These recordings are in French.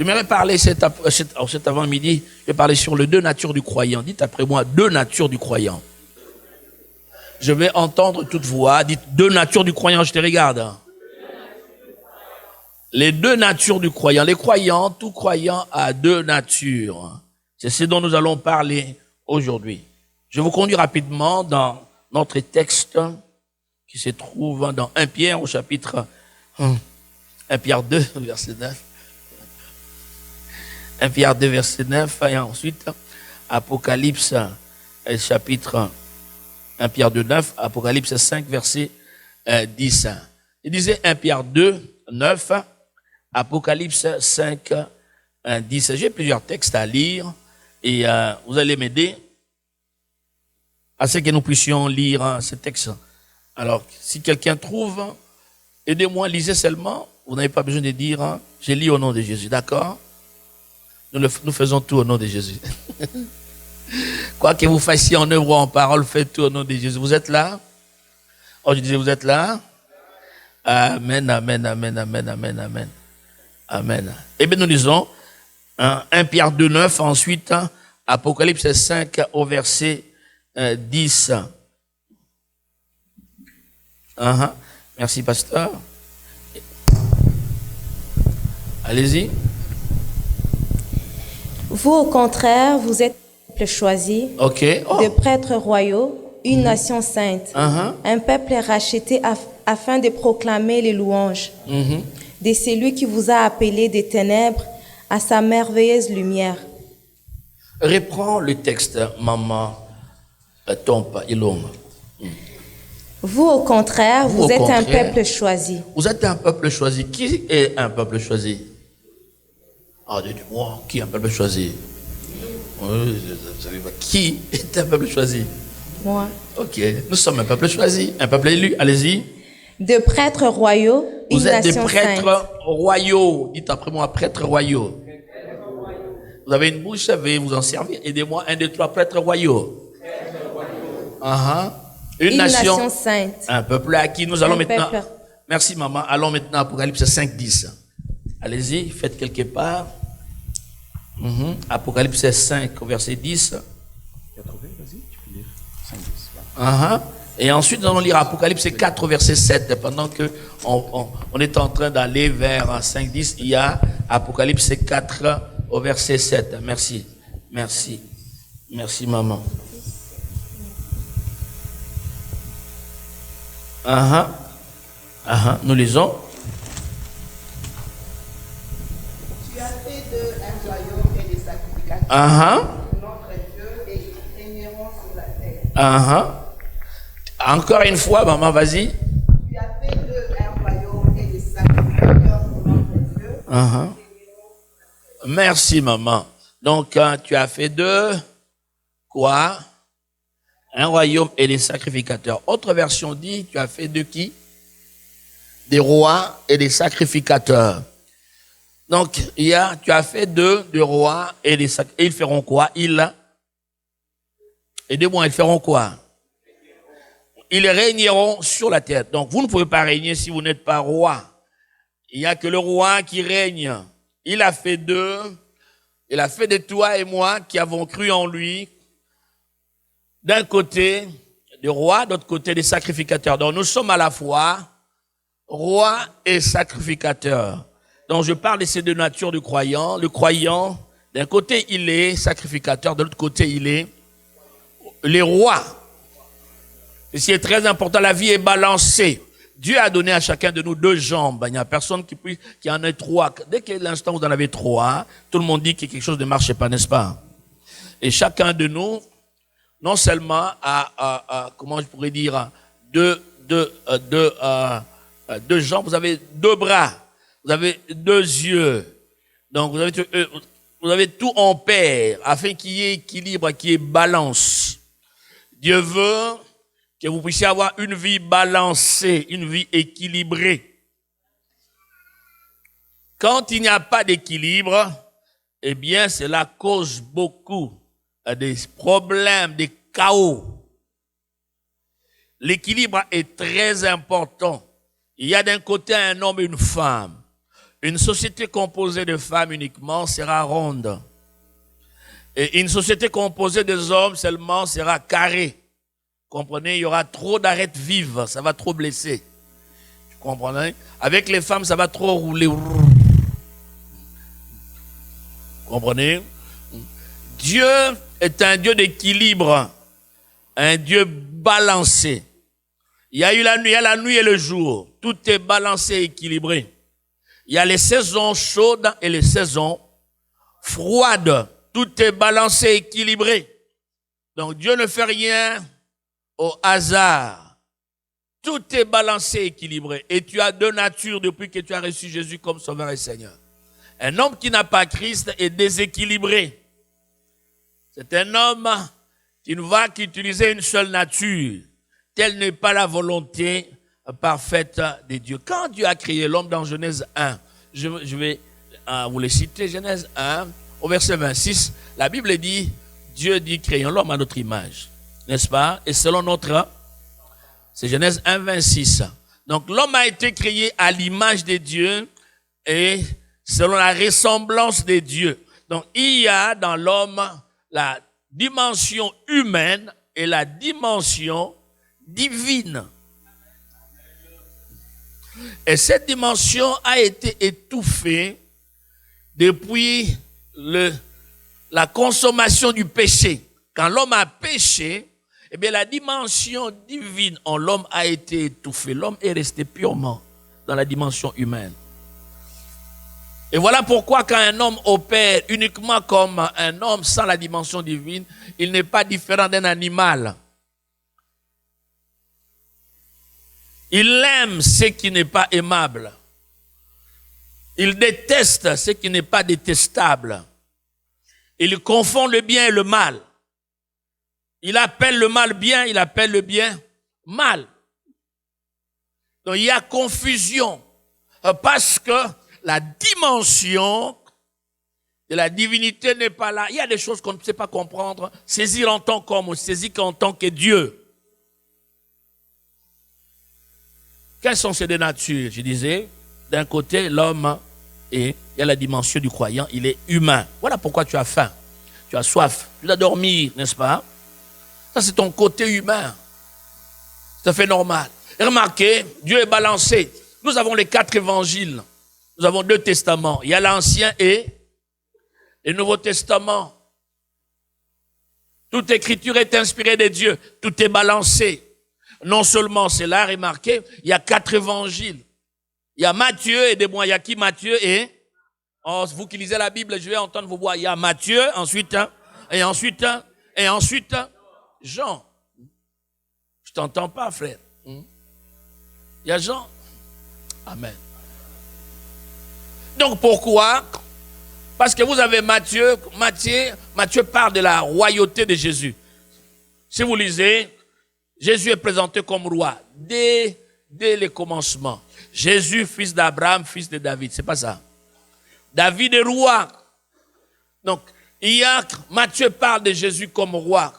J'aimerais parler cet avant-midi, je vais parler sur les deux natures du croyant. Dites après moi, deux natures du croyant. Je vais entendre toute voix. Dites deux natures du croyant, je te regarde. Les deux natures du croyant. Les croyants, tout croyant a deux natures. C'est ce dont nous allons parler aujourd'hui. Je vous conduis rapidement dans notre texte qui se trouve dans 1 Pierre au chapitre 1 Pierre 2, verset 9. 1 Pierre 2, verset 9. Et ensuite, Apocalypse, chapitre 1 Pierre 2, 9. Apocalypse 5, verset 10. Il disait 1 Pierre 2, 9. Apocalypse 5, 10. J'ai plusieurs textes à lire et vous allez m'aider à ce que nous puissions lire ces textes. Alors, si quelqu'un trouve, aidez-moi, lisez seulement. Vous n'avez pas besoin de dire, je lis au nom de Jésus, d'accord? Nous faisons tout au nom de Jésus. Quoi que vous fassiez en œuvre ou en parole, faites tout au nom de Jésus. Vous êtes là? Oh, je disais, vous êtes là? Amen, amen, amen, amen, amen, amen. Amen. Eh bien, nous lisons 1 Pierre 2, 9, ensuite Apocalypse 5 au verset 10. Merci, pasteur. Allez-y. Vous, au contraire, vous êtes peuple choisi, de prêtres royaux, une nation sainte, un peuple racheté afin de proclamer les louanges de celui qui vous a appelé des ténèbres à sa merveilleuse lumière. Reprends le texte, maman Tompa Ilom. Vous, au contraire, vous êtes un peuple choisi. Vous êtes un peuple choisi. Qui est un peuple choisi? Ah, dites-moi, qui est un peuple choisi? Qui est un peuple choisi? Moi. Ok, nous sommes un peuple choisi, un peuple élu. Allez-y. De prêtres royaux, une nation sainte. Vous êtes des prêtres royaux. Dites après moi, prêtres royaux. Vous avez une bouche, veuillez vous en servir. Aidez-moi, 1, 2, 3, prêtres royaux. Une nation sainte. Un peuple à qui nous allons maintenant. Merci maman. Allons maintenant à Apocalypse 5, 10. Allez-y, faites quelque part. Apocalypse 5, verset 10. Tu as trouvé? Vas-y, tu peux lire 5, 10. Et ensuite, nous allons lire Apocalypse 4, verset 7. Pendant que on est en train d'aller vers 5, 10, il y a Apocalypse 4, au verset 7. Merci. Merci. Merci, maman. Nous lisons. Tu as fait d'eux un royaume et des sacrificateurs. Notre Dieu et ils régneront sur la terre. Encore une fois, maman, vas-y. Tu as fait d'eux un royaume et des sacrificateurs pour notre Dieu. Merci, maman. Donc, tu as fait d'eux quoi? Un royaume et des sacrificateurs. Autre version dit, tu as fait de qui? Des rois et des sacrificateurs. Donc, tu as fait d'eux des rois et des sacrificateurs. Et ils feront quoi? Aidez-moi, ils feront quoi? Ils régneront sur la terre. Donc, vous ne pouvez pas régner si vous n'êtes pas roi. Il n'y a que le roi qui règne. Il a fait d'eux, il a fait de toi et moi qui avons cru en lui, d'un côté des rois, d'autre côté des sacrificateurs. Donc nous sommes à la fois rois et sacrificateurs. Donc je parle de ces deux natures du croyant. Le croyant, d'un côté il est sacrificateur, de l'autre côté il est les rois. Et c'est très important, la vie est balancée. Dieu a donné à chacun de nous deux jambes. Il n'y a personne qui en ait trois. Dès que l'instant vous en avez trois, tout le monde dit que quelque chose ne marche pas, n'est-ce pas? Et chacun de nous, non seulement a comment je pourrais dire, deux jambes, vous avez deux bras, vous avez deux yeux. Donc vous avez tout en paire, afin qu'il y ait équilibre, qu'il y ait balance. Dieu veut que vous puissiez avoir une vie balancée, une vie équilibrée. Quand il n'y a pas d'équilibre, eh bien, cela cause beaucoup des problèmes, des chaos. L'équilibre est très important. Il y a d'un côté un homme et une femme. Une société composée de femmes uniquement sera ronde. Et une société composée des hommes seulement sera carrée. Comprenez, il y aura trop d'arêtes vives, ça va trop blesser. Vous comprenez? Avec les femmes, ça va trop rouler. Vous comprenez? Dieu est un Dieu d'équilibre, un Dieu balancé. Il y a la nuit et le jour. Tout est balancé et équilibré. Il y a les saisons chaudes et les saisons froides. Tout est balancé et équilibré. Donc Dieu ne fait rien au hasard. Tout est balancé et équilibré. Et tu as deux natures depuis que tu as reçu Jésus comme Sauveur et Seigneur. Un homme qui n'a pas Christ est déséquilibré. C'est un homme qui ne va qu'utiliser une seule nature. Telle n'est pas la volonté parfaite de Dieu. Quand Dieu a créé l'homme dans Genèse 1, je vais vous les citer, Genèse 1, au verset 26, la Bible dit, Dieu dit, créons l'homme à notre image, n'est-ce pas? Et selon notre, c'est Genèse 1, 26. Donc l'homme a été créé à l'image de Dieu et selon la ressemblance de Dieu. Donc il y a dans l'homme la dimension humaine et la dimension divine. Et cette dimension a été étouffée depuis la consommation du péché. Quand l'homme a péché, eh bien la dimension divine en l'homme a été étouffée. L'homme est resté purement dans la dimension humaine. Et voilà pourquoi quand un homme opère uniquement comme un homme sans la dimension divine, il n'est pas différent d'un animal. Il aime ce qui n'est pas aimable. Il déteste ce qui n'est pas détestable. Il confond le bien et le mal. Il appelle le mal bien, il appelle le bien mal. Donc il y a confusion parce que la dimension de la divinité n'est pas là. Il y a des choses qu'on ne sait pas comprendre, saisir en tant qu'homme, saisir en tant que Dieu. Quelles sont ces deux natures? Je disais, d'un côté, l'homme, et il y a la dimension du croyant, il est humain. Voilà pourquoi tu as faim, tu as soif, tu dois dormir, n'est-ce pas? Ça, c'est ton côté humain. Ça fait normal. Et remarquez, Dieu est balancé. Nous avons les 4 évangiles. Nous avons 2 testaments. Il y a l'Ancien et le Nouveau Testament. Toute écriture est inspirée de Dieu. Tout est balancé. Non seulement c'est là, remarquez, il y a 4 évangiles. Il y a Matthieu, aidez-moi, il y a qui Matthieu et vous qui lisez la Bible, je vais entendre vos voix. Il y a Matthieu, ensuite Jean. Je t'entends pas, frère. Il y a Jean. Amen. Donc pourquoi? Parce que vous avez Matthieu parle de la royauté de Jésus. Si vous lisez, Jésus est présenté comme roi dès le commencement. Jésus, fils d'Abraham, fils de David. C'est pas ça. David est roi. Donc, Matthieu parle de Jésus comme roi.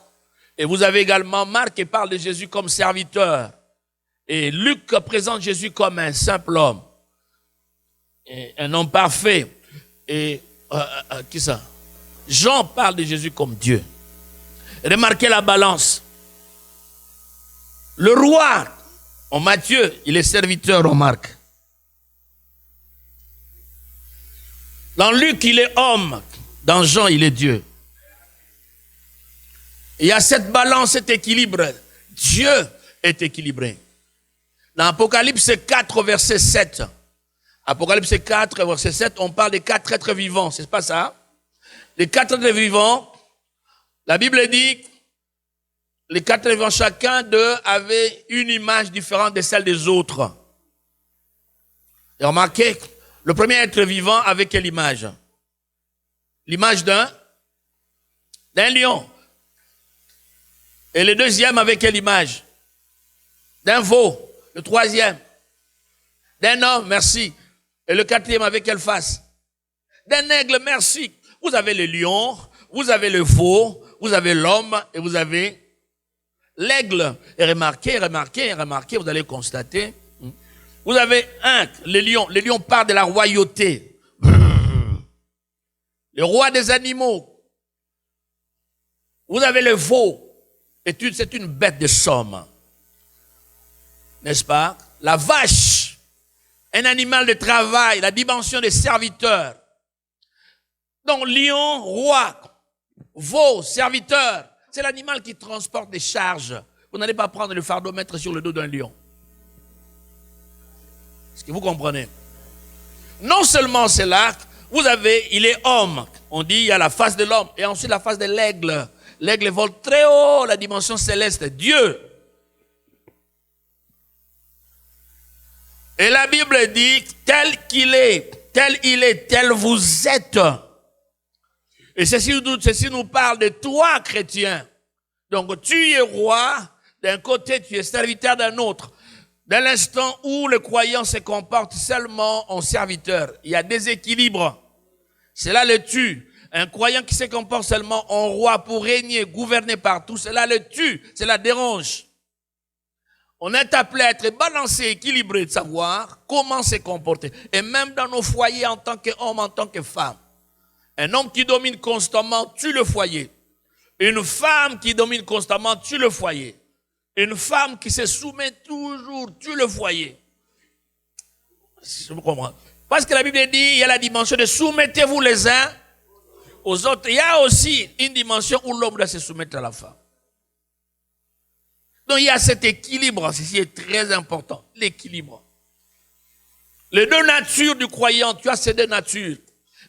Et vous avez également Marc qui parle de Jésus comme serviteur. Et Luc présente Jésus comme un simple homme. Et un homme parfait. Et qui ça? Jean parle de Jésus comme Dieu. Remarquez la balance. Le roi, en Matthieu, il est serviteur en Marc. Dans Luc, il est homme. Dans Jean, il est Dieu. Il y a cette balance, cet équilibre. Dieu est équilibré. Dans Apocalypse 4, verset 7. Apocalypse 4, verset 7, on parle des 4 êtres vivants. C'est pas ça? Les 4 êtres vivants, la Bible dit, les 4 êtres vivants, chacun d'eux avait une image différente de celle des autres. Et remarquez, le premier être vivant avait quelle image? L'image d'un lion. Et le deuxième avec quelle image? D'un veau. Le troisième, d'un homme, merci. Et le quatrième avec quelle face? D'un aigle, merci. Vous avez le lion, vous avez le veau, vous avez l'homme et vous avez l'aigle. Et remarquez, vous allez constater Vous avez le lion. Le lion part de la royauté. Le roi des animaux. Vous avez le veau. C'est une bête de somme. N'est-ce pas? La vache, un animal de travail, la dimension des serviteurs. Donc, lion, roi, veau, serviteur, c'est l'animal qui transporte des charges. Vous n'allez pas prendre le fardeau, mettre sur le dos d'un lion. Est-ce que vous comprenez? Non seulement c'est là, il est homme. On dit, il y a la face de l'homme et ensuite la face de l'aigle. L'aigle vole très haut, la dimension céleste, Dieu. Et la Bible dit, tel il est, tel vous êtes. Et ceci nous parle de toi, chrétien. Donc tu es roi, d'un côté tu es serviteur d'un autre. Dès l'instant où le croyant se comporte seulement en serviteur, il y a déséquilibre. Cela le tue. Un croyant qui se comporte seulement en roi pour régner, gouverner partout, cela le tue, cela dérange. On est appelé à être balancé, équilibré, de savoir comment se comporter. Et même dans nos foyers en tant qu'homme, en tant que femme. Un homme qui domine constamment tue le foyer. Une femme qui domine constamment tue le foyer. Une femme qui se soumet toujours tue le foyer. Je vous comprends. Parce que la Bible dit, il y a la dimension de soumettez-vous les uns aux autres. Il y a aussi une dimension où l'homme doit se soumettre à la femme. Donc il y a cet équilibre, ceci est très important, l'équilibre. Les deux natures du croyant, tu as ces deux natures.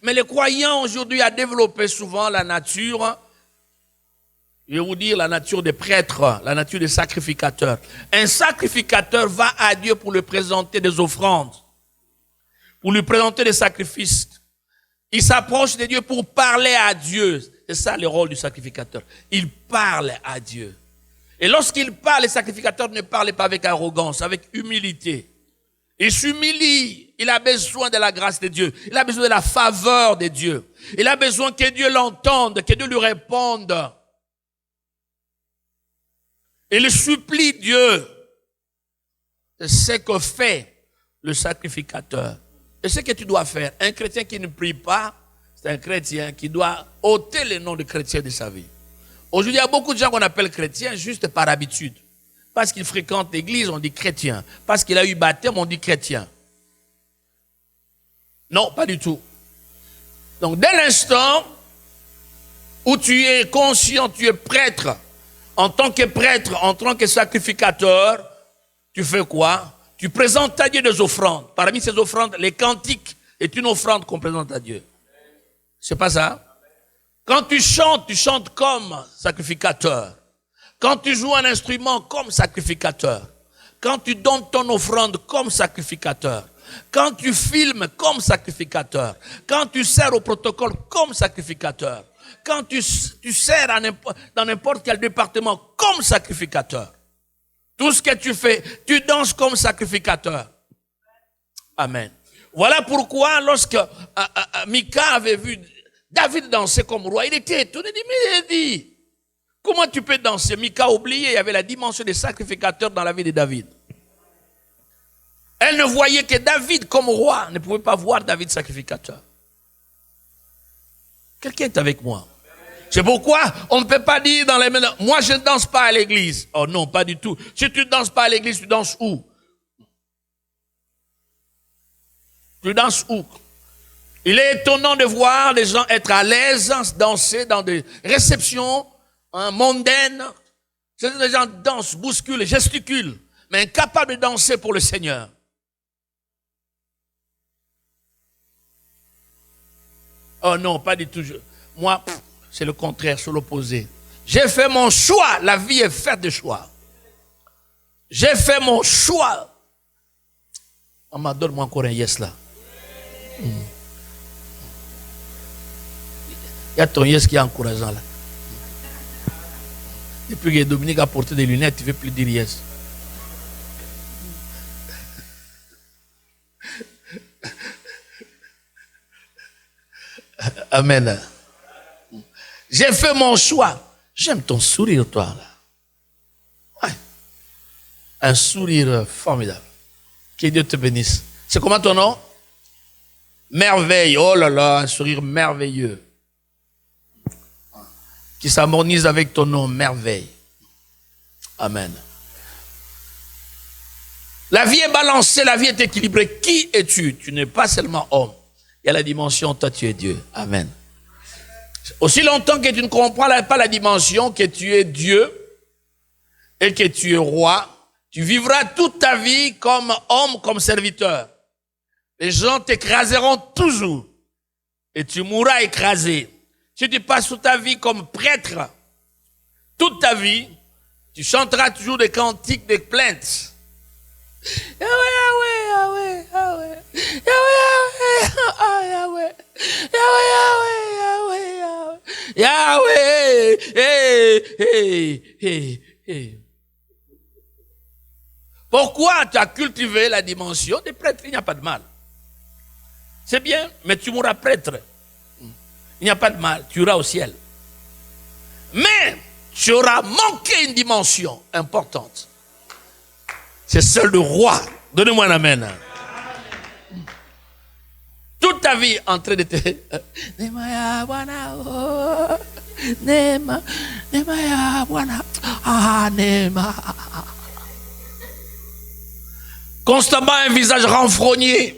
Mais le croyant aujourd'hui a développé souvent la nature, je vais vous dire la nature des prêtres, la nature des sacrificateurs. Un sacrificateur va à Dieu pour lui présenter des offrandes, pour lui présenter des sacrifices. Il s'approche de Dieu pour parler à Dieu. C'est ça le rôle du sacrificateur. Il parle à Dieu. Et lorsqu'il parle, le sacrificateur ne parle pas avec arrogance, avec humilité. Il s'humilie. Il a besoin de la grâce de Dieu. Il a besoin de la faveur de Dieu. Il a besoin que Dieu l'entende, que Dieu lui réponde. Il supplie Dieu. C'est ce que fait le sacrificateur. Et ce que tu dois faire, un chrétien qui ne prie pas, c'est un chrétien qui doit ôter le nom de chrétien de sa vie. Aujourd'hui, il y a beaucoup de gens qu'on appelle chrétiens juste par habitude. Parce qu'il fréquente l'église, on dit chrétien. Parce qu'il a eu baptême, on dit chrétien. Non, pas du tout. Donc, dès l'instant où tu es conscient, tu es prêtre, en tant que sacrificateur, tu fais quoi? Tu présentes à Dieu des offrandes. Parmi ces offrandes, les cantiques est une offrande qu'on présente à Dieu. C'est pas ça? Quand tu chantes comme sacrificateur. Quand tu joues un instrument comme sacrificateur. Quand tu donnes ton offrande comme sacrificateur. Quand tu filmes comme sacrificateur. Quand tu sers au protocole comme sacrificateur. Quand tu sers dans n'importe quel département comme sacrificateur. Tout ce que tu fais, tu danses comme sacrificateur. Amen. Voilà pourquoi lorsque Mika avait vu David danser comme roi, il était étonné, il a dit, comment tu peux danser? Mika a oublié, il y avait la dimension des sacrificateurs dans la vie de David. Elle ne voyait que David comme roi, ne pouvait pas voir David sacrificateur. Quelqu'un est avec moi? C'est pourquoi on ne peut pas dire dans les mains, moi je ne danse pas à l'église. Oh non, pas du tout. Si tu ne danses pas à l'église, tu danses où? Tu danses où? Il est étonnant de voir les gens être à l'aise, danser dans des réceptions mondaines. Les gens dansent, bousculent, gesticulent, mais incapables de danser pour le Seigneur. Oh non, pas du tout. Moi, c'est le contraire, c'est l'opposé. J'ai fait mon choix. La vie est faite de choix. J'ai fait mon choix. Maman, donne-moi encore un yes là. Il y a ton yes qui est encourageant là. Depuis que Dominique a porté des lunettes, tu ne veux plus dire yes. Amen. J'ai fait mon choix. J'aime ton sourire, toi, là. Ouais. Un sourire formidable. Que Dieu te bénisse. C'est comment ton nom? Merveille. Oh là là, un sourire merveilleux. Qui s'harmonise avec ton nom, merveille. Amen. La vie est balancée, la vie est équilibrée. Qui es-tu? Tu n'es pas seulement homme. Il y a la dimension, toi tu es Dieu. Amen. Aussi longtemps que tu ne comprends pas la dimension que tu es Dieu et que tu es roi, tu vivras toute ta vie comme homme, comme serviteur. Les gens t'écraseront toujours et tu mourras écrasé. Si tu passes toute ta vie comme prêtre, toute ta vie, tu chanteras toujours des cantiques, des plaintes. Yahweh, Yahweh, Yahweh, Yahweh, Yahweh, Yahweh, Yahweh, Yahweh, Yahweh. Pourquoi tu as cultivé la dimension des prêtres? Il n'y a pas de mal. C'est bien, mais tu mourras prêtre. Il n'y a pas de mal, tu iras au ciel. Mais tu auras manqué une dimension importante. C'est celle de roi. Donnez-moi un amen. Toute ta vie en train de te... Constamment un visage renfrogné.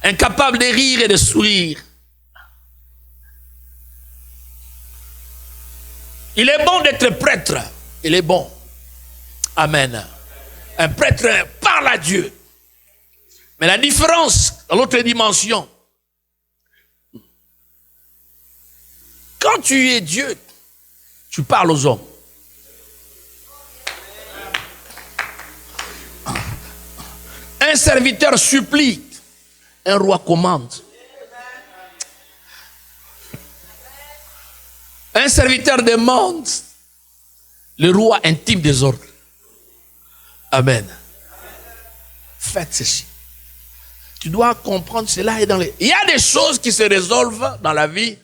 Incapable de rire et de sourire. Il est bon d'être prêtre. Il est bon. Amen. Un prêtre parle à Dieu. Mais la différence dans l'autre dimension, quand tu es Dieu, tu parles aux hommes. Un serviteur supplie, un roi commande. Un serviteur demande, le roi intime des ordres. Amen. Faites ceci. Tu dois comprendre cela. Il y a des choses qui se résolvent dans la vie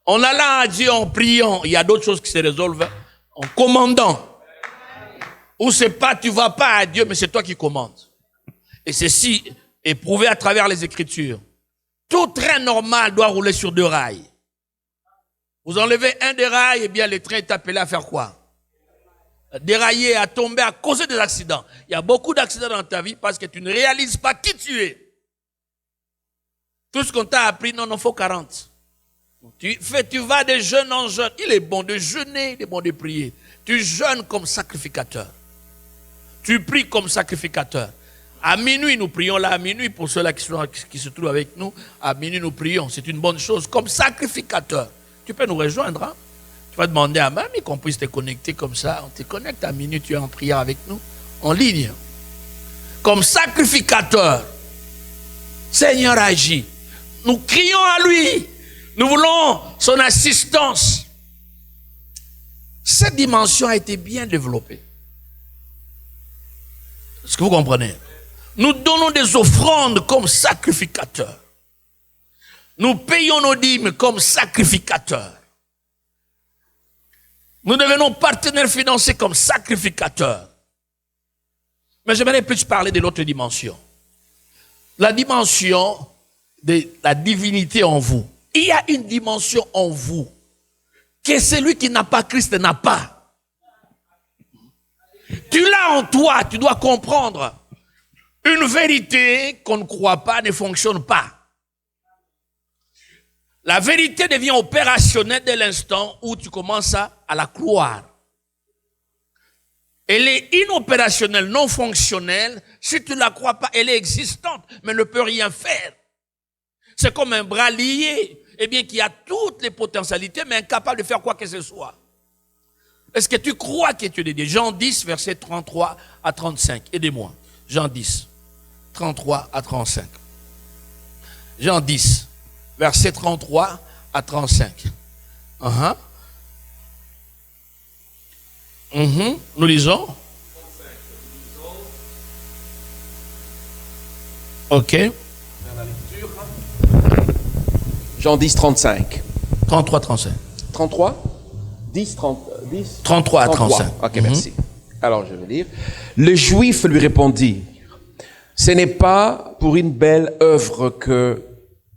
en allant à Dieu, en priant. Il y a d'autres choses qui se résolvent en commandant. Ou c'est pas, tu vas pas à Dieu, mais c'est toi qui commandes. Et ceci est prouvé à travers les Écritures. Tout train normal doit rouler sur 2 rails. Vous enlevez un des rails, et bien le train est appelé à faire quoi? Dérailler, à tomber, à causer des accidents. Il y a beaucoup d'accidents dans ta vie parce que tu ne réalises pas qui tu es. Tout ce qu'on t'a appris, non, il faut 40. Tu vas de jeûne en jeûne. Il est bon de jeûner, il est bon de prier. Tu jeûnes comme sacrificateur. Tu pries comme sacrificateur. À minuit, nous prions là, à minuit, pour ceux-là qui se trouvent avec nous, à minuit, nous prions. C'est une bonne chose, comme sacrificateur. Tu peux nous rejoindre, hein? Tu vas demander à mamie qu'on puisse te connecter comme ça. On te connecte à minuit, tu es en prière avec nous, en ligne. Comme sacrificateur. Seigneur agit. Nous crions à lui. Nous voulons son assistance. Cette dimension a été bien développée. Est-ce que vous comprenez? Nous donnons des offrandes comme sacrificateurs. Nous payons nos dîmes comme sacrificateurs. Nous devenons partenaires financiers comme sacrificateurs. Mais j'aimerais plus parler de l'autre dimension. La dimension de la divinité en vous. Il y a une dimension en vous que celui qui n'a pas Christ n'a pas. Tu l'as en toi, tu dois comprendre. Une vérité qu'on ne croit pas ne fonctionne pas. La vérité devient opérationnelle dès l'instant où tu commences à la croire. Elle est inopérationnelle, non fonctionnelle. Si tu ne la crois pas, elle est existante, mais ne peut rien faire. C'est comme un bras lié, eh bien, qui a toutes les potentialités, mais incapable de faire quoi que ce soit. Est-ce que tu crois que tu es Dieu? Jean 10, versets 33 à 35. Aidez-moi. Jean 10, 33 à 35. Jean 10, versets 33 à 35. Nous lisons. Ok. Jean 10, 35. 33, 35. 33 10, 30, 10 33 à 35. Ok, merci. Alors, je vais lire. Les Juifs lui répondirent, ce n'est pas pour une belle œuvre que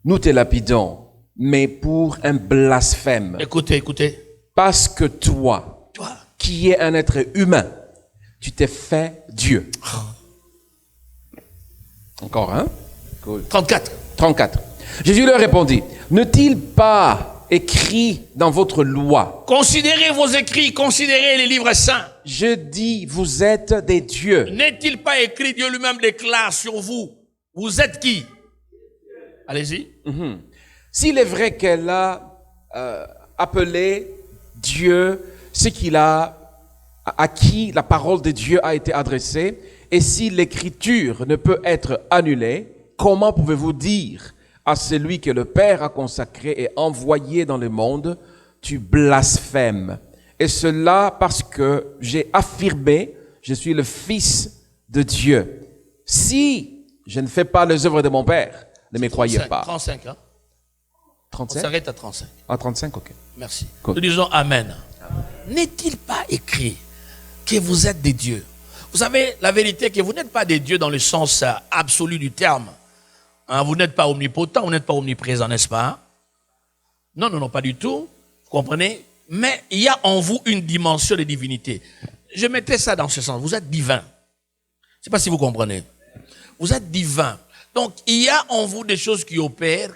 nous te lapidons, mais pour un blasphème. Écoutez. Parce que toi, qui es un être humain, tu t'es fait Dieu. Encore, hein? Cool. 34. Jésus leur répondit, n'est-il pas écrit dans votre loi? Considérez vos écrits, considérez les livres saints. Je dis, vous êtes des dieux. N'est-il pas écrit, Dieu lui-même déclare sur vous, vous êtes qui? Allez-y. S'il est vrai qu'elle a appelé Dieu, ce qu'il a, à qui la parole de Dieu a été adressée, et si l'écriture ne peut être annulée, comment pouvez-vous dire à celui que le Père a consacré et envoyé dans le monde, tu blasphèmes? Et cela parce que j'ai affirmé, je suis le Fils de Dieu. Si je ne fais pas les œuvres de mon Père, ne me croyez pas. 35, hein? 35? On s'arrête à 35. À 35, ok. Merci. Cool. Nous disons Amen. N'est-il pas écrit que vous êtes des dieux? Vous savez, la vérité est que vous n'êtes pas des dieux dans le sens absolu du terme. Hein, vous n'êtes pas omnipotent, vous n'êtes pas omniprésent, n'est-ce pas? Non, pas du tout. Vous comprenez? Mais il y a en vous une dimension de divinité. Je mettais ça dans ce sens. Vous êtes divin. Je ne sais pas si vous comprenez. Vous êtes divin. Donc, il y a en vous des choses qui opèrent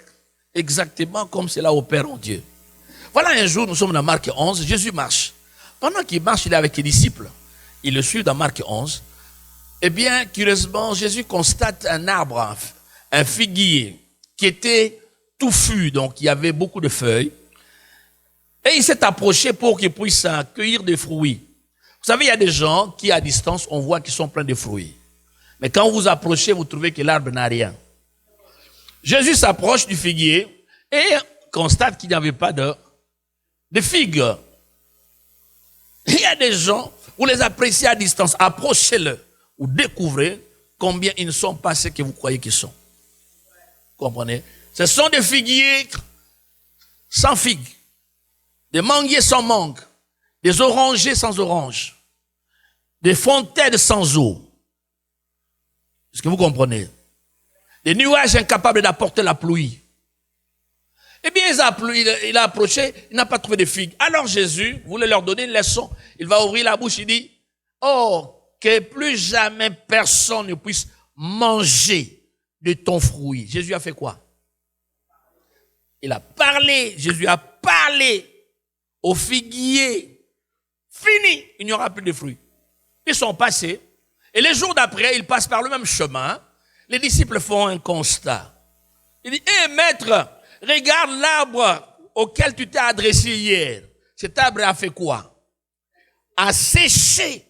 exactement comme cela opère en Dieu. Voilà, un jour, nous sommes dans Marc 11, Jésus marche. Pendant qu'il marche, il est avec les disciples. Il le suit dans Marc 11. Eh bien, curieusement, Jésus constate un arbre, un figuier, qui était touffu, donc il y avait beaucoup de feuilles. Et il s'est approché pour qu'il puisse cueillir des fruits. Vous savez, il y a des gens qui, à distance, on voit qu'ils sont pleins de fruits. Mais quand vous approchez, vous trouvez que l'arbre n'a rien. Jésus s'approche du figuier et constate qu'il n'y avait pas de figues. Il y a des gens, vous les appréciez à distance, approchez-le, vous découvrez combien ils ne sont pas ce que vous croyez qu'ils sont. Vous comprenez? Ce sont des figuiers sans figues, des manguiers sans mangue, des orangers sans orange, des fontaines sans eau. Est-ce que vous comprenez? Des nuages incapables d'apporter la pluie. Eh bien, il a approché, il n'a pas trouvé de figues. Alors Jésus voulait leur donner une leçon. Il va ouvrir la bouche, il dit, oh, que plus jamais personne ne puisse manger de ton fruit. Jésus a fait quoi? Il a parlé, Jésus a parlé aux figuiers. Fini, il n'y aura plus de fruits. Ils sont passés. Et les jours d'après, ils passent par le même chemin. Les disciples font un constat. Il dit, hé maître, regarde l'arbre auquel tu t'es adressé hier. Cet arbre a fait quoi? A séché.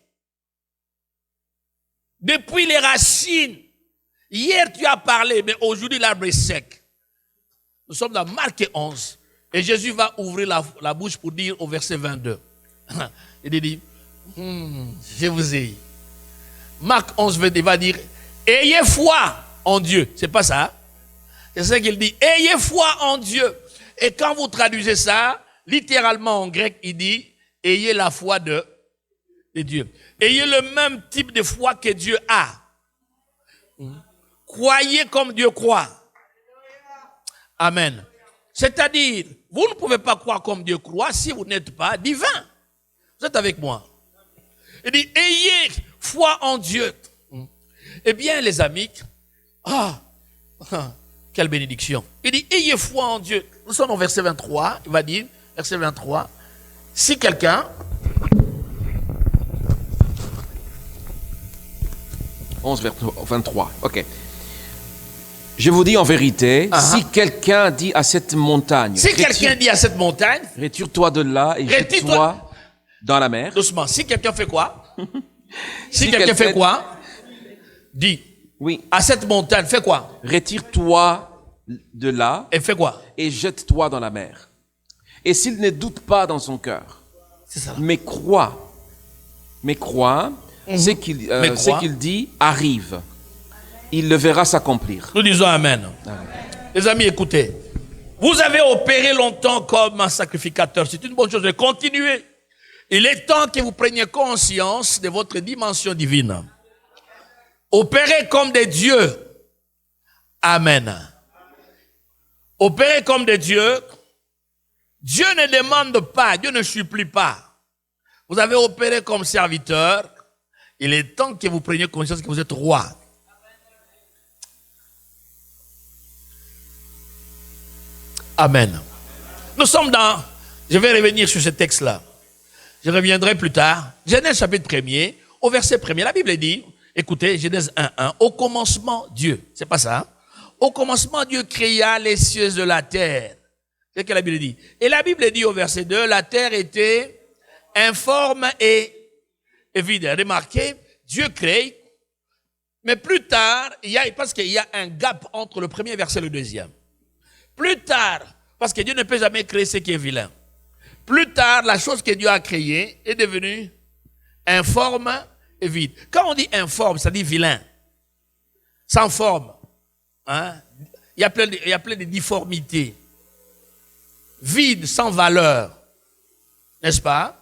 Depuis les racines. Hier tu as parlé, mais aujourd'hui l'arbre est sec. Nous sommes dans Marc 11. Et Jésus va ouvrir la bouche pour dire au verset 22. Il dit, je vous ai. Marc 11 va dire, ayez foi en Dieu. C'est pas ça. C'est ça qu'il dit. Ayez foi en Dieu. Et quand vous traduisez ça, littéralement en grec, il dit, ayez la foi de Dieu. Ayez le même type de foi que Dieu a. Croyez comme Dieu croit. Amen. C'est-à-dire, vous ne pouvez pas croire comme Dieu croit si vous n'êtes pas divin. Vous êtes avec moi? Il dit, ayez foi en Dieu. Eh bien, les amis, quelle bénédiction. Il dit, ayez foi en Dieu. Nous sommes au verset 23, il va dire, verset 23, si quelqu'un... 11, 23, ok. Je vous dis en vérité, si quelqu'un dit à cette montagne... Si quelqu'un dit à cette montagne... Retire-toi de là et jette-toi dans la mer. Doucement, si quelqu'un fait quoi? Si quelqu'un fait quoi? Dis. Oui. À cette montagne, fais quoi? Retire-toi de là. Et fais quoi? Et jette-toi dans la mer. Et s'il ne doute pas dans son cœur, mais croit, ce qu'il dit arrive. Il le verra s'accomplir. Nous disons Amen. Amen. Les amis, écoutez. Vous avez opéré longtemps comme un sacrificateur. C'est une bonne chose de continuer. Il est temps que vous preniez conscience de votre dimension divine. Opérez comme des dieux. Amen. Opérez comme des dieux. Dieu ne demande pas, Dieu ne supplie pas. Vous avez opéré comme serviteur. Il est temps que vous preniez conscience que vous êtes roi. Amen. Nous sommes dans... Je vais revenir sur ce texte-là. Je reviendrai plus tard. Genèse chapitre 1er, au verset 1er. La Bible dit, écoutez, Genèse 1:1, au commencement, Dieu. C'est pas ça. Hein? Au commencement, Dieu créa les cieux de la terre. C'est ce que la Bible dit. Et la Bible dit au verset 2, la terre était informe et vide. Remarquez, Dieu crée, mais plus tard, parce qu'il y a un gap entre le premier verset et le deuxième. Plus tard, parce que Dieu ne peut jamais créer ce qui est vilain. Plus tard, la chose que Dieu a créée est devenue informe et vide. Quand on dit informe, ça dit vilain. Sans forme. Hein? Il y a plein de difformités. Vide, sans valeur. N'est-ce pas?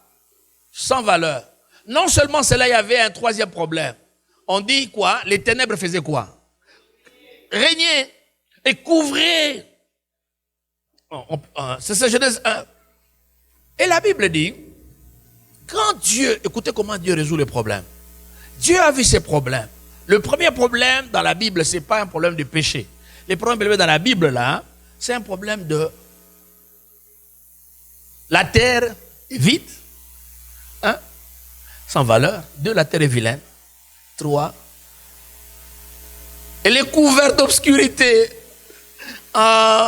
Sans valeur. Non seulement cela, il y avait un troisième problème. On dit quoi? Les ténèbres faisaient quoi? Régner et couvrir. C'est ça, Genèse 1. Et la Bible dit, quand Dieu, écoutez comment Dieu résout les problèmes. Dieu a vu ses problèmes. Le premier problème dans la Bible, ce n'est pas un problème de péché. Le problème dans la Bible, là, c'est un problème de... La terre est vide. 1. Sans valeur. 2. La terre est vilaine. 3. Elle est couverte d'obscurité. 3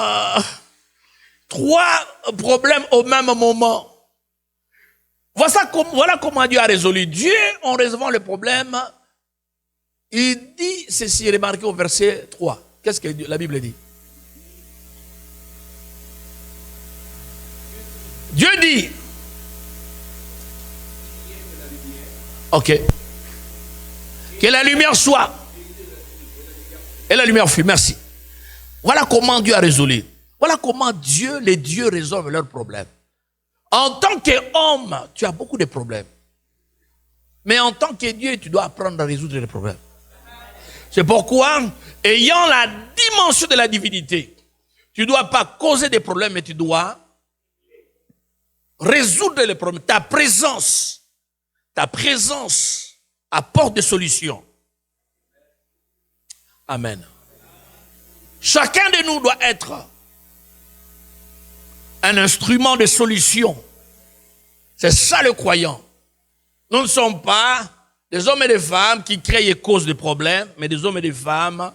problèmes au même moment. Voilà comment Dieu a résolu. Dieu, en résolvant le problème, il dit ceci, remarquez au verset 3. Qu'est-ce que la Bible dit? Dieu dit, ok, que la lumière soit, et la lumière fut, merci. Voilà comment Dieu a résolu. Voilà comment les dieux résolvent leurs problèmes. En tant qu'homme, tu as beaucoup de problèmes. Mais en tant que Dieu, tu dois apprendre à résoudre les problèmes. C'est pourquoi, ayant la dimension de la divinité, tu ne dois pas causer des problèmes, mais tu dois résoudre les problèmes. Ta présence apporte des solutions. Amen. Chacun de nous doit être un instrument de solution. C'est ça le croyant. Nous ne sommes pas des hommes et des femmes qui créent et causent des problèmes, mais des hommes et des femmes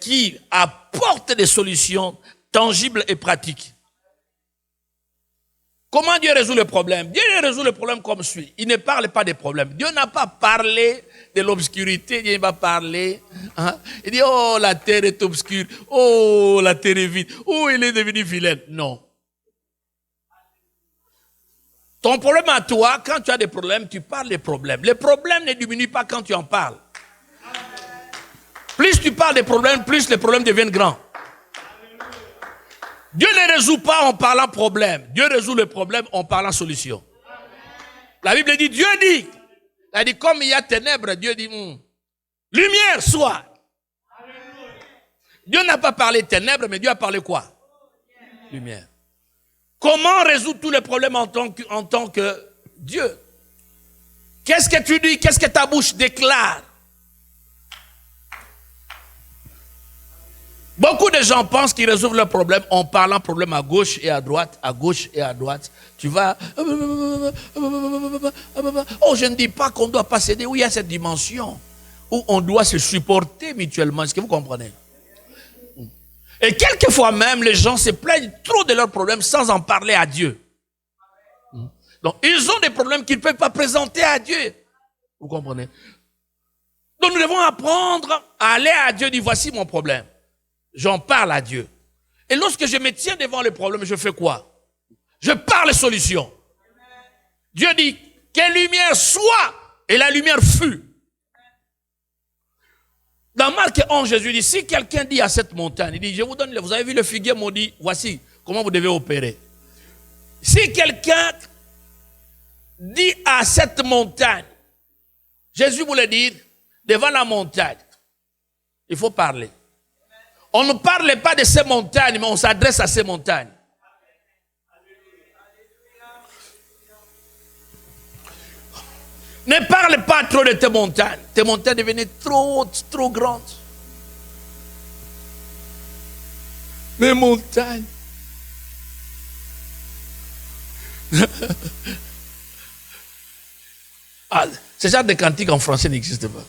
qui apportent des solutions tangibles et pratiques. Comment Dieu résout le problème? Dieu résout le problème comme suit. Il ne parle pas des problèmes. Dieu n'a pas parlé de l'obscurité. Dieu n'a pas parlé. Hein? Il dit, oh, la terre est obscure. Oh, la terre est vide. Oh, elle est devenue vilaine. Non. Ton problème à toi, quand tu as des problèmes, tu parles des problèmes. Les problèmes ne diminuent pas quand tu en parles. Plus tu parles des problèmes, plus les problèmes deviennent grands. Dieu ne résout pas en parlant problème. Dieu résout le problème en parlant solution. La Bible dit, Dieu dit, elle dit comme il y a ténèbres, Dieu dit, lumière soit. Dieu n'a pas parlé ténèbres, mais Dieu a parlé quoi? Lumière. Comment résoudre tous les problèmes en tant que Dieu? Qu'est-ce que tu dis? Qu'est-ce que ta bouche déclare? Beaucoup de gens pensent qu'ils résolvent leurs problèmes en parlant problème à gauche et à droite, à gauche et à droite. Tu vas... Oh, je ne dis pas qu'on ne doit pas céder. Oui, il y a cette dimension où on doit se supporter mutuellement. Est-ce que vous comprenez? Et quelquefois même, les gens se plaignent trop de leurs problèmes sans en parler à Dieu. Donc, ils ont des problèmes qu'ils ne peuvent pas présenter à Dieu. Vous comprenez? Donc, nous devons apprendre à aller à Dieu et dire, voici mon problème. J'en parle à Dieu. Et lorsque je me tiens devant le problème, je fais quoi? Je parle solution. Dieu dit, que lumière soit, et la lumière fut. Dans Marc 11, Jésus dit, si quelqu'un dit à cette montagne, il dit, je vous donne, vous avez vu le figuier maudit, voici comment vous devez opérer. Si quelqu'un dit à cette montagne, Jésus voulait dire, devant la montagne, il faut parler. On ne parle pas de ces montagnes, mais on s'adresse à ces montagnes. Ne parle pas trop de tes montagnes. Tes montagnes devenaient trop grandes. Les montagnes. Ah, ce genre de cantique en français n'existe pas.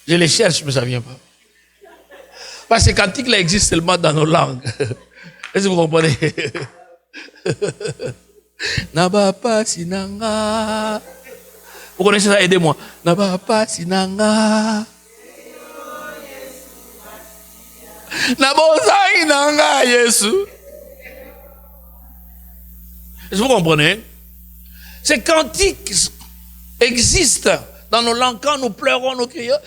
Je les cherche, mais ça ne vient pas. Parce que ces cantiques-là existent seulement dans nos langues. Est-ce que vous comprenez? Nabapa sinanga. Vous connaissez ça? Aidez-moi. Nabapa sinanga. Nabosa inanga Yesu. Est-ce que vous comprenez? Ces cantiques existent dans nos langues quand nous pleurons, nous crions.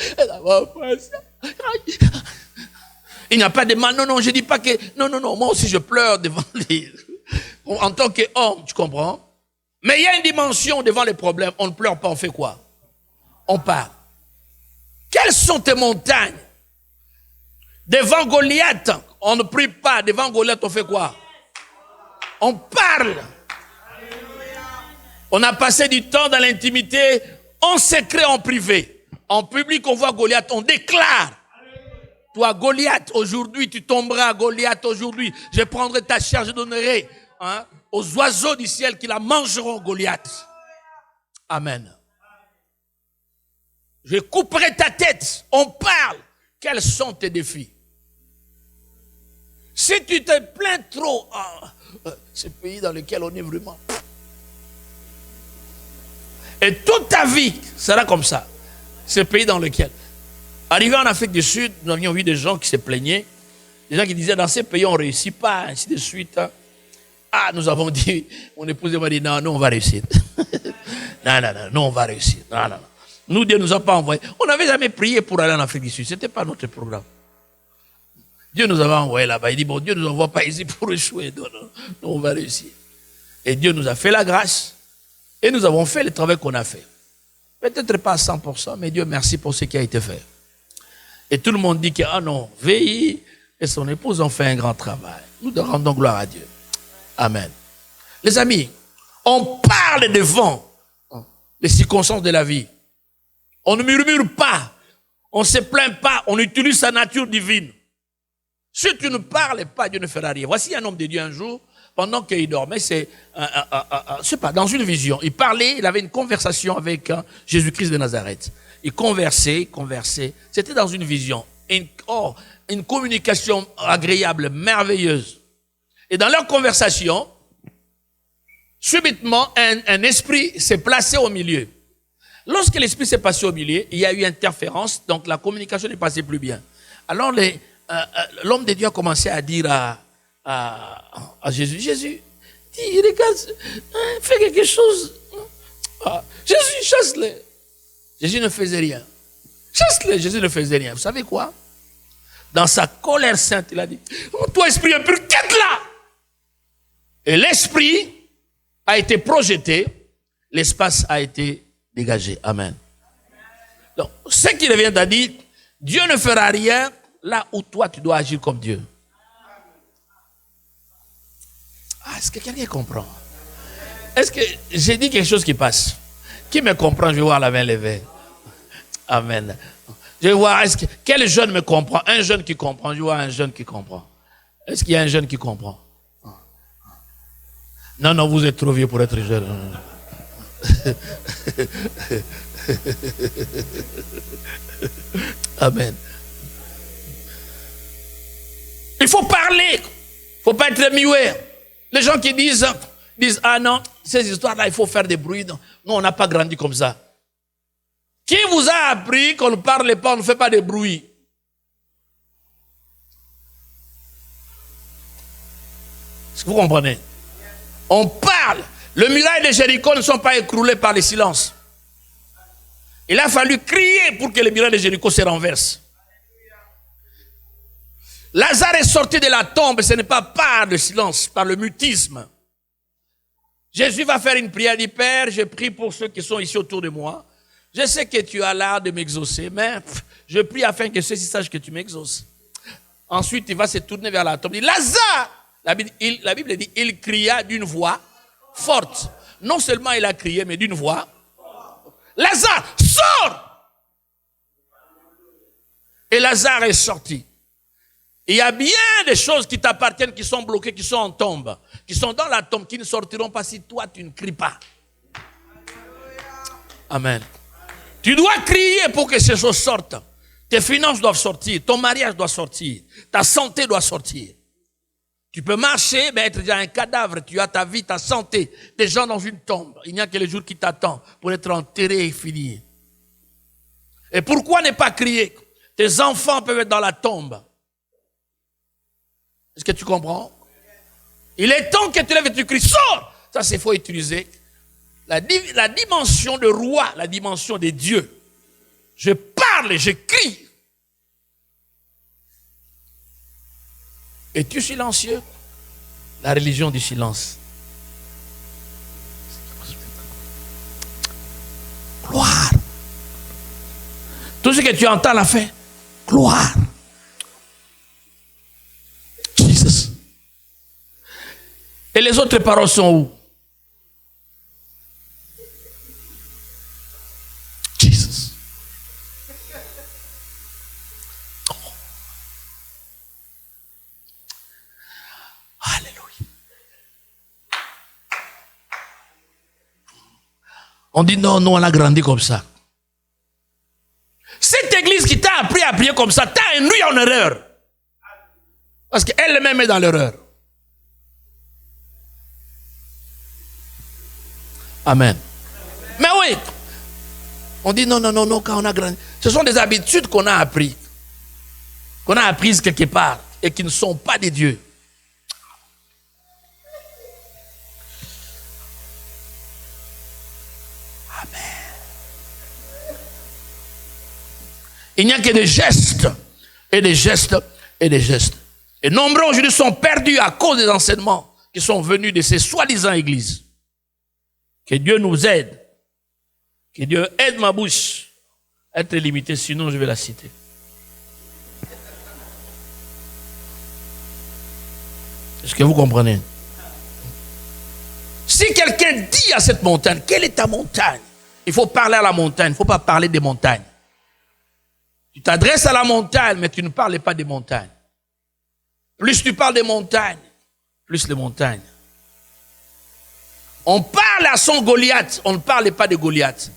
Il n'y a pas de mal. Non, je ne dis pas que... Non, moi aussi je pleure devant les... En tant qu'homme, tu comprends? Mais il y a une dimension devant les problèmes. On ne pleure pas, on fait quoi? On parle. Quelles sont tes montagnes? Devant Goliath, on ne prie pas. Devant Goliath, on fait quoi? On parle. On a passé du temps dans l'intimité, en secret, en privé. En public, on voit Goliath, on déclare. Toi, Goliath, aujourd'hui, tu tomberas. Goliath, aujourd'hui, je prendrai ta chair, je donnerai aux oiseaux du ciel qui la mangeront, Goliath. Amen. Je couperai ta tête. On parle. Quels sont tes défis? Si tu te plains trop, ce pays dans lequel on est vraiment... Et toute ta vie sera comme ça. Ce pays dans lequel... Arrivé en Afrique du Sud, nous avions vu des gens qui se plaignaient. Des gens qui disaient, dans ces pays, on ne réussit pas, ainsi de suite. Ah, nous avons dit, mon épouse m'a dit, non, nous, on va réussir. non, nous, on va réussir. Non. Nous, Dieu ne nous a pas envoyés. On n'avait jamais prié pour aller en Afrique du Sud. Ce n'était pas notre programme. Dieu nous avait envoyés là-bas. Il dit, bon, Dieu ne nous envoie pas ici pour échouer. Non, on va réussir. Et Dieu nous a fait la grâce. Et nous avons fait le travail qu'on a fait. Peut-être pas à 100%, mais Dieu merci pour ce qui a été fait. Et tout le monde dit que, ah non, Veille et son épouse ont fait un grand travail. Nous rendons gloire à Dieu. Amen. Les amis, on parle devant les circonstances de la vie. On ne murmure pas. On ne se plaint pas. On utilise sa nature divine. Si tu ne parles pas, Dieu ne fera rien. Voici un homme de Dieu un jour, pendant qu'il dormait, c'est pas, dans une vision. Il parlait, il avait une conversation avec Jésus-Christ de Nazareth. Il conversait. C'était dans une vision. Une communication agréable, merveilleuse. Et dans leur conversation, subitement, un esprit s'est placé au milieu. Lorsque l'esprit s'est passé au milieu, il y a eu interférence, donc la communication ne passait plus bien. Alors l'homme de Dieu a commencé à dire à Jésus, Jésus, dis, regarde, fais quelque chose. Jésus, chasse-les. Jésus ne faisait rien. Chasse-les, Jésus ne faisait rien. Vous savez quoi? Dans sa colère sainte, il a dit, toi esprit impur, quitte-la. Et l'esprit a été projeté, l'espace a été dégagé. Amen. Donc, ce qu'il vient de dire, Dieu ne fera rien là où toi tu dois agir comme Dieu. Est-ce que quelqu'un comprend? Est-ce que j'ai dit quelque chose qui passe? Qui me comprend? Je vais voir la main levée. Amen. Je vais voir, quel jeune me comprend? Un jeune qui comprend. Je vois un jeune qui comprend. Est-ce qu'il y a un jeune qui comprend? Non, vous êtes trop vieux pour être jeune. Amen. Il faut parler. Il ne faut pas être muet. Les gens qui disent, ah non, ces histoires-là, il faut faire des bruits. Non, on n'a pas grandi comme ça. Qui vous a appris qu'on ne parle pas, on ne fait pas de bruit? Est-ce que vous comprenez? On parle. Les murailles de Jéricho ne sont pas écroulées par le silence. Il a fallu crier pour que les murailles de Jéricho se renversent. Lazare est sorti de la tombe, ce n'est pas par le silence, par le mutisme. Jésus va faire une prière, il dit, Père, je prie pour ceux qui sont ici autour de moi. Je sais que tu as l'art de m'exaucer, mais je prie afin que ceux-ci sachent que tu m'exauces. Ensuite, il va se tourner vers la tombe. Il dit, Lazare! La Bible dit, il cria d'une voix forte. Non seulement il a crié, mais d'une voix. Lazare, sors! Et Lazare est sorti. Il y a bien des choses qui t'appartiennent, qui sont bloquées, qui sont en tombe, qui sont dans la tombe, qui ne sortiront pas si toi tu ne cries pas. Amen. Tu dois crier pour que ces choses sortent. Tes finances doivent sortir, ton mariage doit sortir, ta santé doit sortir. Tu peux marcher, mais être déjà un cadavre. Tu as ta vie, ta santé, des gens dans une tombe. Il n'y a que les jours qui t'attendent pour être enterré et fini. Et pourquoi ne pas crier? Tes enfants peuvent être dans la tombe. Est-ce que tu comprends? Il est temps que tu lèves et tu cries, sors! Ça, c'est faut utiliser la dimension de roi, la dimension de Dieu. Je parle, je crie. Es-tu silencieux? La religion du silence. Gloire. Tout ce que tu entends la fait. Gloire. Jesus. Et les autres paroles sont où? Jesus. Alléluia. On dit non, on a grandi comme ça. Cette église qui t'a appris à prier comme ça, t'a induit en erreur. Parce qu'elle-même est dans l'erreur. Amen. Mais oui, on dit non, quand on a grandi. Ce sont des habitudes qu'on a apprises. Qu'on a apprises quelque part et qui ne sont pas des dieux. Il n'y a que des gestes, et des gestes, et des gestes. Et nombreux aujourd'hui sont perdus à cause des enseignements qui sont venus de ces soi-disant églises. Que Dieu nous aide. Que Dieu aide ma bouche à être limitée, sinon je vais la citer. Est-ce que vous comprenez? Si quelqu'un dit à cette montagne, quelle est ta montagne? Il faut parler à la montagne, il ne faut pas parler des montagnes. Tu t'adresses à la montagne, mais tu ne parles pas des montagnes. Plus tu parles des montagnes, plus les montagnes. On parle à son Goliath, on ne parle pas de Goliath.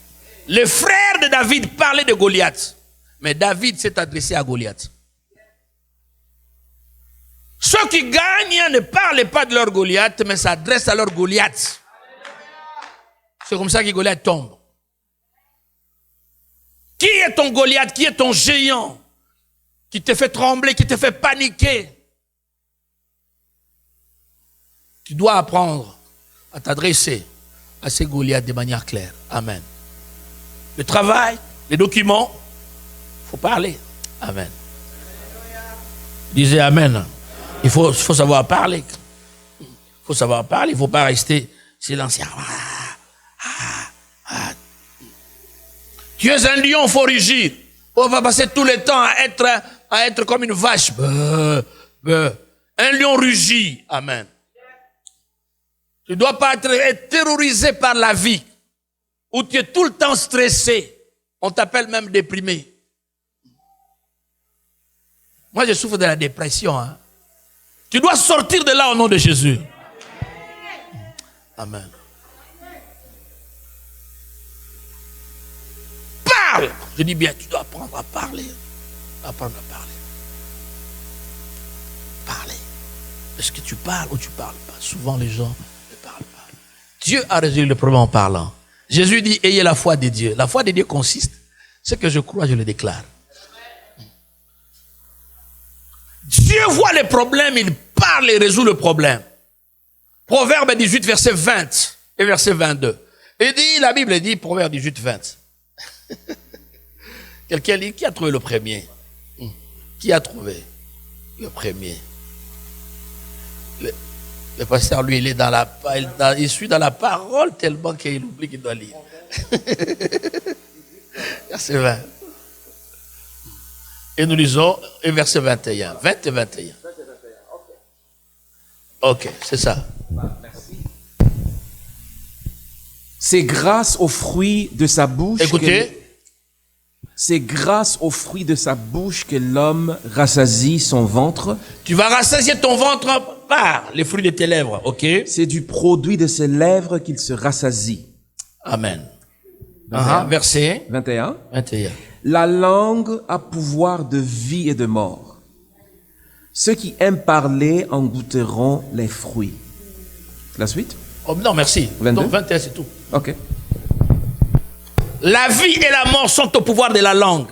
Les frères de David parlaient de Goliath, mais David s'est adressé à Goliath. Ceux qui gagnent ne parlent pas de leur Goliath, mais s'adressent à leur Goliath. C'est comme ça que Goliath tombe. Qui est ton Goliath? Qui est ton géant? Qui te fait trembler, qui te fait paniquer? Tu dois apprendre à t'adresser à ces Goliaths de manière claire. Amen. Le travail, les documents, il faut parler. Amen. Disez Amen. Il faut savoir parler. Il faut savoir parler, il ne faut pas rester silencieux. Tu es un lion, il faut rugir. On va passer tout le temps à être comme une vache. Un lion rugit. Amen. Tu ne dois pas être terrorisé par la vie, où tu es tout le temps stressé. On t'appelle même déprimé. Moi, je souffre de la dépression. Hein. Tu dois sortir de là au nom de Jésus. Amen. Parle. Je dis bien, tu dois apprendre à parler. Apprendre à parler. Parler. Est-ce que tu parles ou tu ne parles pas? Souvent, les gens ne parlent pas. Dieu a résolu le problème en parlant. Jésus dit, ayez la foi de Dieu. La foi de Dieu consiste, ce que je crois, je le déclare. Dieu voit les problèmes, il parle et résout le problème. Proverbe 18, verset 20 et verset 22. Et dit, la Bible dit, Proverbe 18, 20. Quelqu'un dit, qui a trouvé le premier? Qui a trouvé le premier? Le pasteur, lui, il suit dans la parole tellement qu'il oublie qu'il doit lire. Verset 20. Et nous lisons verset 21. 20 et 21. Ok, c'est ça. Merci. C'est grâce aux fruits de sa bouche. Écoutez. C'est grâce aux fruits de sa bouche que l'homme rassasie son ventre. Tu vas rassasier ton ventre par les fruits de tes lèvres, ok? C'est du produit de ses lèvres qu'il se rassasie. Amen. Verset 21. 21. La langue a pouvoir de vie et de mort. Ceux qui aiment parler en goûteront les fruits. La suite? Oh, non, merci. 22? Donc 21, c'est tout. Ok. La vie et la mort sont au pouvoir de la langue.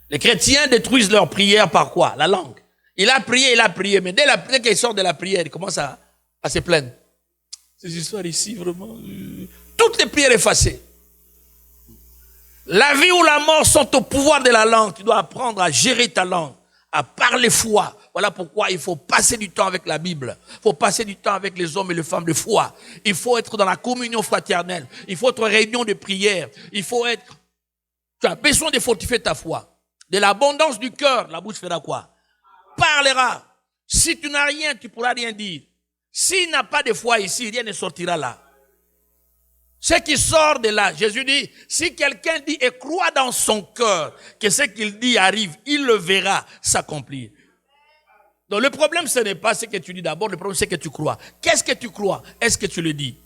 Les chrétiens détruisent leur prière par quoi? La langue. Il a prié, mais dès qu'il sort de la prière, il commence à se plaindre. Ces histoires ici, vraiment, toutes les prières effacées. La vie ou la mort sont au pouvoir de la langue. Tu dois apprendre à gérer ta langue, à parler foi. Voilà pourquoi il faut passer du temps avec la Bible. Il faut passer du temps avec les hommes et les femmes de foi. Il faut être dans la communion fraternelle. Il faut être en réunion de prière. Tu as besoin de fortifier ta foi. De l'abondance du cœur, la bouche fera quoi? Parlera. Si tu n'as rien, tu ne pourras rien dire. S'il n'a pas de foi ici, rien ne sortira là. Ce qui sort de là, Jésus dit, si quelqu'un dit et croit dans son cœur que ce qu'il dit arrive, il le verra s'accomplir. Donc le problème, ce n'est pas ce que tu dis d'abord, le problème, c'est que tu crois. Qu'est-ce que tu crois? Est-ce que tu le dis?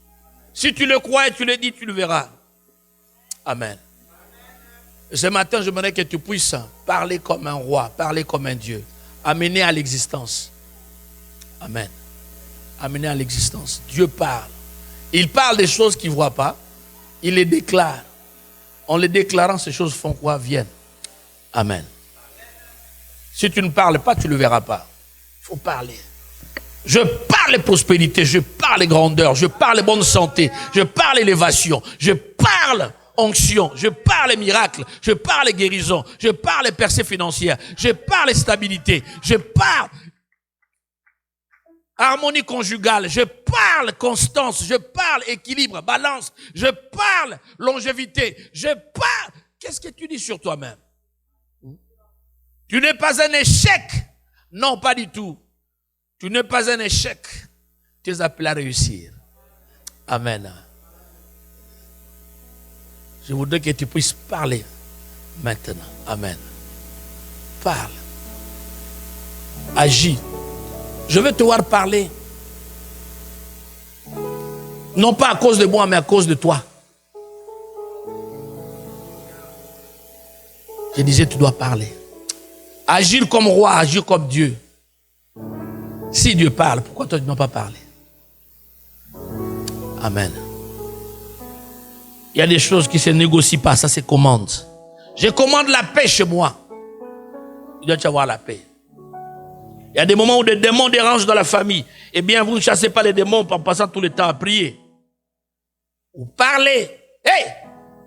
Si tu le crois et tu le dis, tu le verras. Amen. Ce matin, j'aimerais que tu puisses parler comme un roi, parler comme un Dieu, amener à l'existence. Amen. Amener à l'existence. Dieu parle. Il parle des choses qu'il ne voit pas. Il les déclare. En les déclarant, ces choses font quoi? Viennent. Amen. Si tu ne parles pas, tu ne le verras pas. Il faut parler. Je parle prospérité, je parle grandeur, je parle bonne santé, je parle élévation, je parle onction, je parle miracle, je parle guérison, je parle percée financière, je parle stabilité, je parle harmonie conjugale, je parle constance, je parle équilibre, balance, je parle longévité, je parle... Qu'est-ce que tu dis sur toi-même? Tu n'es pas un échec. Non, pas du tout. Tu n'es pas un échec. Tu es appelé à réussir. Amen. Je voudrais que tu puisses parler maintenant. Amen. Parle. Agis. Je veux te voir parler. Non pas à cause de moi, mais à cause de toi. Je disais, tu dois parler. Agir comme roi, agir comme Dieu. Si Dieu parle, pourquoi toi tu ne dois pas parler? Amen. Il y a des choses qui ne se négocient pas, ça se commande. Je commande la paix chez moi. Tu dois avoir la paix. Il y a des moments où des démons dérangent dans la famille. Eh bien, vous ne chassez pas les démons en passant tout le temps à prier. Vous parlez. Hey,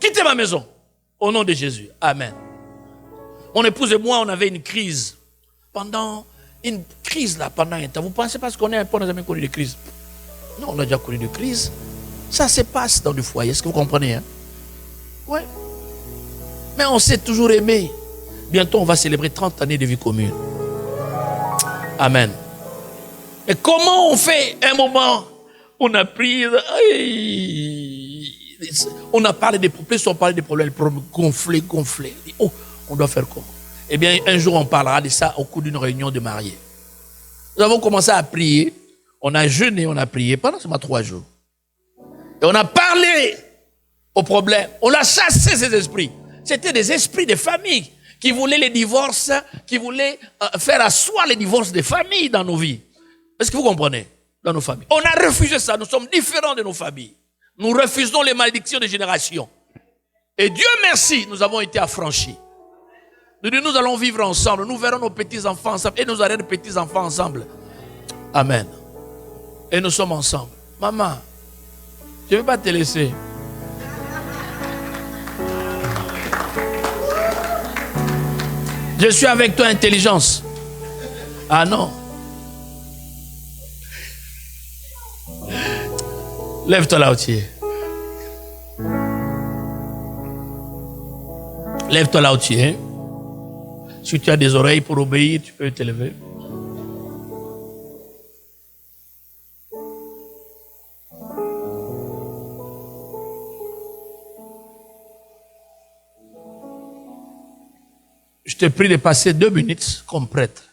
quittez ma maison. Au nom de Jésus. Amen. Mon épouse et moi, on avait une crise. Pendant un temps. Vous pensez parce qu'on est un peu, on n'a jamais connu de crise? Non, on a déjà connu de crise. Ça se passe dans le foyer. Est-ce que vous comprenez? Oui. Mais on s'est toujours aimé. Bientôt, on va célébrer 30 années de vie commune. Amen. Et comment on fait un moment? On a pris... On a parlé des problèmes, on parlait des problèmes gonflés. Oh, on doit faire comment? Eh bien, un jour, on parlera de ça au cours d'une réunion de mariés. Nous avons commencé à prier. On a jeûné, on a prié pendant seulement 3 jours. Et on a parlé au problème. On a chassé ces esprits. C'était des esprits de famille qui voulaient les divorces, qui voulaient faire asseoir les divorces des familles dans nos vies. Est-ce que vous comprenez? Dans nos familles. On a refusé ça. Nous sommes différents de nos familles. Nous refusons les malédictions des générations. Et Dieu merci, nous avons été affranchis. Nous allons vivre ensemble. Nous verrons nos petits-enfants ensemble et nos arrière-petits-enfants ensemble. Amen. Et nous sommes ensemble. Maman, je ne vais pas te laisser. Je suis avec toi, intelligence. Ah non. Lève-toi là où tu es. Lève-toi là où tu es. Si tu as des oreilles pour obéir, tu peux te lever. Je te prie de passer 2 minutes comme prêtre.